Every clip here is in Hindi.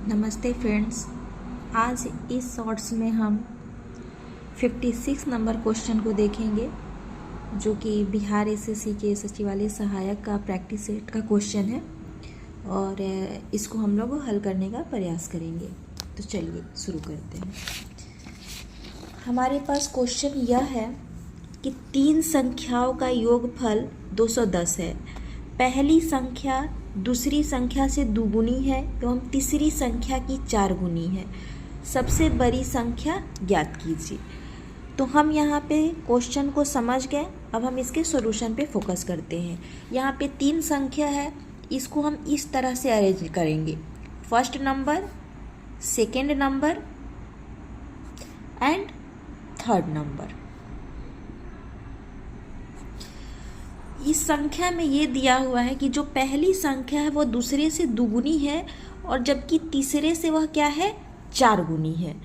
नमस्ते फ्रेंड्स, आज इस शॉर्ट्स में हम 56 नंबर क्वेश्चन को देखेंगे जो कि बिहार एसएससी के सचिवालय सहायक का प्रैक्टिस सेट का क्वेश्चन है और इसको हम लोग हल करने का प्रयास करेंगे। तो चलिए शुरू करते हैं। हमारे पास क्वेश्चन यह है कि 3 संख्याओं का योगफल 210 है। पहली संख्या दूसरी संख्या से दुगुनी है एवं तीसरी संख्या की 4 गुनी है। सबसे बड़ी संख्या ज्ञात कीजिए। तो हम यहाँ पे क्वेश्चन को समझ गए। अब हम इसके सॉल्यूशन पे फोकस करते हैं। यहाँ पे 3 संख्या है, इसको हम इस तरह से अरेंज करेंगे। First number, second number and third number. इस संख्या में ये दिया हुआ है कि जो पहली संख्या है वो दूसरे से दुगुनी है और जबकि तीसरे से वह क्या है, 4 गुनी है।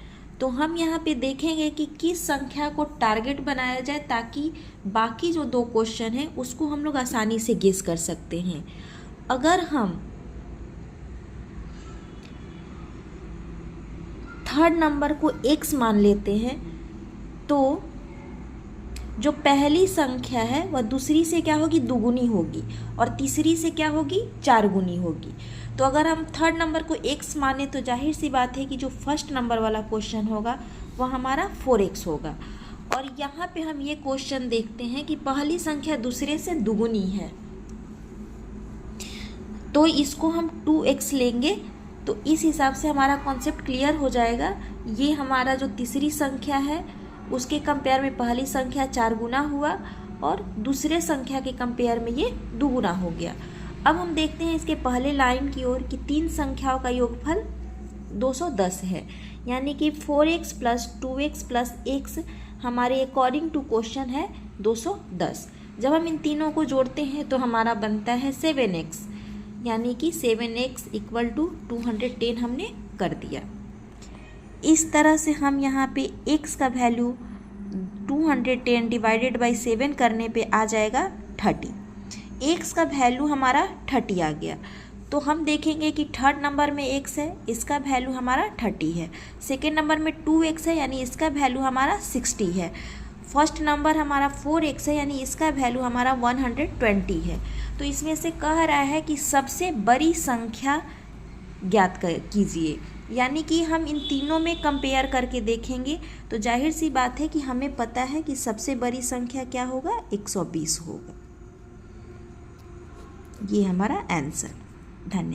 तो हम यहाँ पे देखेंगे कि किस संख्या को टारगेट बनाया जाए ताकि बाकी जो 2 क्वेश्चन है उसको हम लोग आसानी से गेस कर सकते हैं। अगर हम थर्ड नंबर को x मान लेते हैं तो जो पहली संख्या है वह दूसरी से क्या होगी, दुगुनी होगी और तीसरी से क्या होगी, 4 गुनी होगी। तो अगर हम थर्ड नंबर को x माने तो जाहिर सी बात है कि जो फर्स्ट नंबर वाला क्वेश्चन होगा वह हमारा 4x होगा। और यहाँ पे हम ये क्वेश्चन देखते हैं कि पहली संख्या दूसरे से दुगुनी है तो इसको हम 2x लेंगे। तो इस हिसाब से हमारा कॉन्सेप्ट क्लियर हो जाएगा। ये हमारा जो तीसरी संख्या है उसके कंपेयर में पहली संख्या 4 गुना हुआ और दूसरे संख्या के कंपेयर में ये 2 गुना हो गया। अब हम देखते हैं इसके पहले लाइन की ओर कि 3 संख्याओं का योगफल 210 है, यानी कि 4x plus 2x plus x हमारे अकॉर्डिंग टू क्वेश्चन है 210। जब हम इन तीनों को जोड़ते हैं तो हमारा बनता है 7x, यानी कि 7x इक्वल टू 210 हमने कर दिया। इस तरह से हम यहाँ पे x का वैल्यू 210 डिवाइडेड बाई 7 करने पे आ जाएगा 30। x का वैल्यू हमारा 30 आ गया। तो हम देखेंगे कि थर्ड नंबर में x है, इसका वैल्यू हमारा 30 है। सेकेंड नंबर में 2x है, यानी इसका वैल्यू हमारा 60 है। फर्स्ट नंबर हमारा 4x है, यानी इसका वैल्यू हमारा 120 है। तो इसमें से कह रहा है कि सबसे बड़ी संख्या ज्ञात कीजिए, यानी कि हम इन तीनों में कंपेयर करके देखेंगे तो जाहिर सी बात है कि हमें पता है कि सबसे बड़ी संख्या क्या होगा, 120 होगा। ये हमारा आंसर। धन्यवाद।